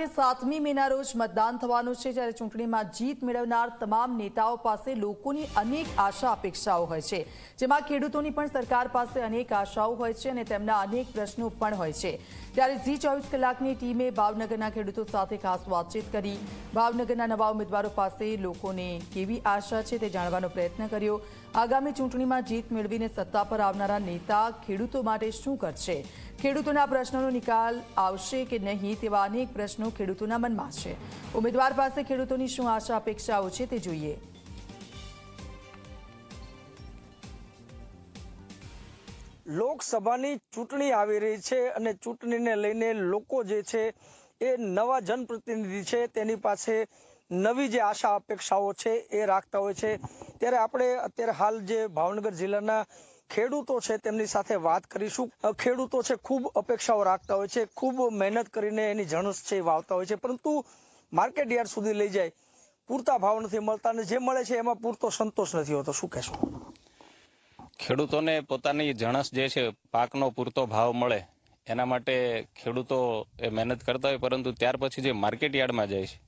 માટે 7મી મેના રોજ મતદાન થવાનું છે, જ્યારે ચૂંટણીમાં જીત મેળવનાર તમામ નેતાઓ પાસે લોકોની અનેક આશા અપેક્ષાઓ હોય છે, જેમાં ખેડૂતોની પણ સરકાર પાસે અનેક આશાઓ હોય છે અને તેમના અનેક પ્રશ્નો પણ હોય છે। ત્યારે ઝી 24 કલાકની ટીમે ભાવનગરના ખેડૂતો સાથે ખાસ વાતચીત કરી ભાવનગરના નવા ઉમેદવારો પાસે લોકોને કેવી આશા છે તે જાણવાનો પ્રયત્ન કર્યો। આગામી ચૂંટણીમાં જીત મેળવીને સત્તા પર આવનારા નેતા ખેડૂતો માટે શું કરશે, ખેડૂતોના પ્રશ્નોનો નિકાલ આવશે કે નહીં તેવા અનેક પ્રશ્નો ખેડૂતોના મનમાં છે। ઉમેદવાર પાસે ખેડૂતોની શું આશા અપેક્ષાઓ છે તે જોઈએ। લોકસભાની ચૂંટણી આવી રહી છે અને ચૂંટણીને લઈને લોકો જે છે એ નવા જનપ્રતિનિધિ છે તેની પાસે નવી જે આશા અપેક્ષાઓ છે એ રાખતા હોય છે। ત્યારે આપણે અત્યારે હાલ જે ભાવનગર જિલ્લાના ખેડૂતો છે તેમની સાથે વાત કરીશું। ખેડૂતો છે ખૂબ અપેક્ષાઓ રાખતા હોય છે, ખૂબ મહેનત કરીને એની જણસ છે એ વાવતા હોય છે, પરંતુ માર્કેટ યાર્ડ સુધી લઈ જાય પૂરતા ભાવ નથી મળતા અને જે મળે છે એમાં પૂરતો સંતોષ નથી હોતો। શું કહેશો? ખેડૂતોને પોતાની જણસ જે છે પાકનો પૂરતો ભાવ મળે એના માટે ખેડૂતો મહેનત કરતા હોય, પરંતુ ત્યાર પછી જે માર્કેટ યાર્ડમાં જાય છે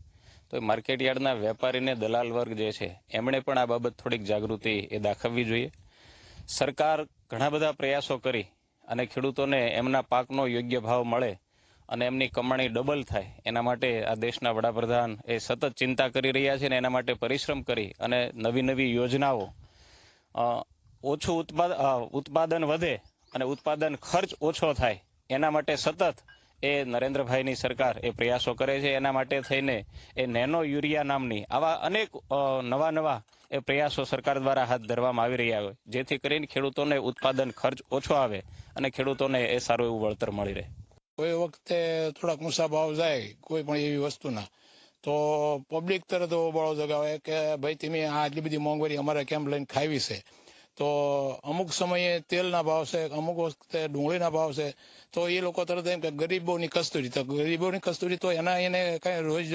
તો માર્કેટ યાર્ડના વેપારીને દલાલ વર્ગ જે છે એમણે પણ આ બાબત થોડીક જાગૃતિ એ દાખવવી જોઈએ। સરકાર ઘણા બધા પ્રયાસો કરી અને ખેડૂતોને એમના પાકનો યોગ્ય ભાવ મળે અને એમની કમાણી ડબલ થાય એના માટે આ દેશના વડાપ્રધાન એ સતત ચિંતા કરી રહ્યા છે અને એના માટે પરિશ્રમ કરી અને નવી નવી યોજનાઓ ઓછું ઉત્પાદન વધે અને ઉત્પાદન ખર્ચ ઓછો થાય એના માટે સતત એ નરેન્દ્રભાઈની સરકાર એ પ્રયાસો કરે છે। એના માટે થઈને એ નેનો યુરિયા નામની આવા અનેક નવા એ પ્રયાસો સરકાર દ્વારા હાથ ધરવામાં આવી રહ્યા હોય, જેથી કરીને ખેડૂતોને ઉત્પાદન ખર્ચ ઓછો આવે અને ખેડૂતોને એ સારું એવું વળતર મળી રહે। કોઈ વખતે થોડાક ઊંચા ભાવ જાય કોઈ પણ એવી વસ્તુના તો પબ્લિક તરત બળો જગાવે કે ભાઈ તમે આ આટલી બધી મોંઘવારી અમારે કેમ લઈને ખાવી છે। તો અમુક સમયે તેલના ભાવ છે, અમુક વખતે ડુંગળીના ભાવ છે, તો એ લોકો તરત એમ કે ગરીબોની કસ્તુરી, તો ગરીબોની કસ્તુરી તો એને કઈ રોજ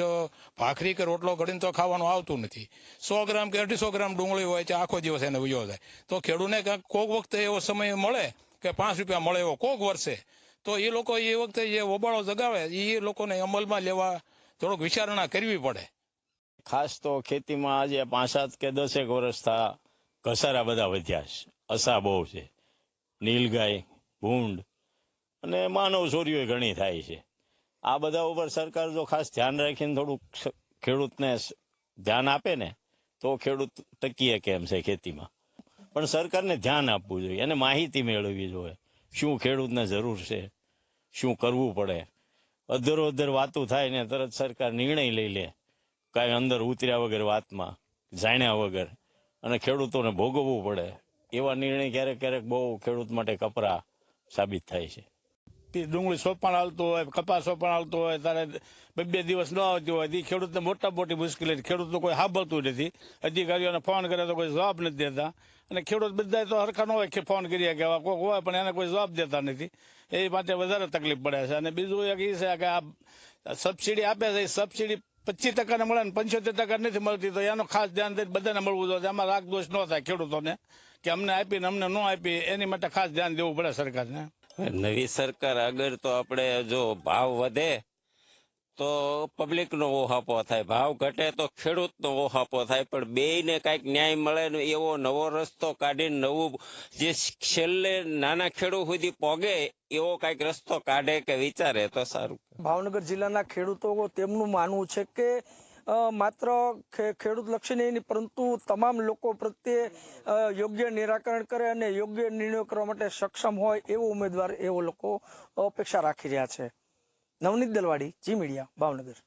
ભાખરી કે રોટલો ઘડીને તો ખાવાનું આવતું નથી। 100 ગ્રામ કે 250 ગ્રામ ડુંગળી હોય છે, આખો દિવસ એને વયો જાય। તો ખેડૂતને કોઈક વખતે એવો સમય મળે કે 5 રૂપિયા મળે એવો કોઈક વર્ષે, તો એ લોકો એ વખતે જે હોબાળો જગાવે એ લોકોને અમલમાં લેવા થોડોક વિચારણા કરવી પડે। ખાસ તો ખેતીમાં આજે 5-7 કે 10 વર્ષ થયા ઘસારા બધા વધ્યા છે, અસા બહુ છે, નીલગાય, ભૂંડ અને માનવ ચોરીઓ ઘણી થાય છે। આ બધા ઉપર સરકાર જો ખાસ ધ્યાન રાખીને થોડુંક ખેડૂતને ધ્યાન આપે ને તો ખેડૂત ટકીએ કેમ છે ખેતીમાં। પણ સરકારને ધ્યાન આપવું જોઈએ અને માહિતી મેળવવી જોઈએ શું ખેડૂતને જરૂર છે, શું કરવું પડે। અધર વાતું થાય ને તરત સરકાર નિર્ણય લઈ લે કાંઈ અંદર ઉતર્યા વગર વાતમાં, જાણ્યા વગર, અને ખેડૂતોને ભોગવવું પડે એવા નિર્ણય ક્યારેક બહુ ખેડૂત માટે કપરા સાબિત થાય છે। ડુંગળી સોપાણ હાલતું હોય, કપાસ સોપાણ હાલતું હોય, તારે 2 દિવસ ન આવતી હોય એ ખેડૂતને મોટી મુશ્કેલી। ખેડૂતનું કોઈ સાંભળતું નથી, અધિકારીઓને ફોન કરે તો કોઈ જવાબ નથી દેતા, અને ખેડૂત બધા તો હરખા ન હોય કે ફોન કરીએ કે કોઈ હોય પણ એને કોઈ જવાબ દેતા નથી, એ માટે વધારે તકલીફ પડે છે। અને બીજું એક એ છે કે આ સબસિડી આપે છે, એ સબસિડી 25% મળે ને 75% નથી મળતી, તો એનું ખાસ ધ્યાન દઈને બધાને મળવું જોઈએ। આમાં રાગ દોષ ન થાય ખેડૂતોને કે અમને આપી ને અમને ન આપી, એની માટે ખાસ ધ્યાન દેવું પડે સરકારને। નવી સરકાર આગળ તો આપણે જો ભાવ વધે તો પબ્લિક નો ઓહાપો થાય, ભાવ ઘટે તો ખેડૂત નો ઓહાપો થાય, પણ બેયને કઈક ન્યાય મળે ને એવો નવો રસ્તો કાઢીને નવું જે છેલ્લે નાના ખેડૂત સુધી પોગે એવો કઈક રસ્તો કાઢે કે વિચારે તો સારું। ભાવનગર જિલ્લાના ખેડૂતો તેમનું માનવું છે કે માત્ર ખેડૂત લક્ષી નહીં પરંતુ તમામ લોકો પ્રત્યે યોગ્ય નિરાકરણ કરે અને યોગ્ય નિર્ણયો કરવા માટે સક્ષમ હોય એવો ઉમેદવાર એવો લોકો અપેક્ષા રાખી રહ્યા છે। નવનીત દલવાડી, જી મીડિયા, ભાવનગર।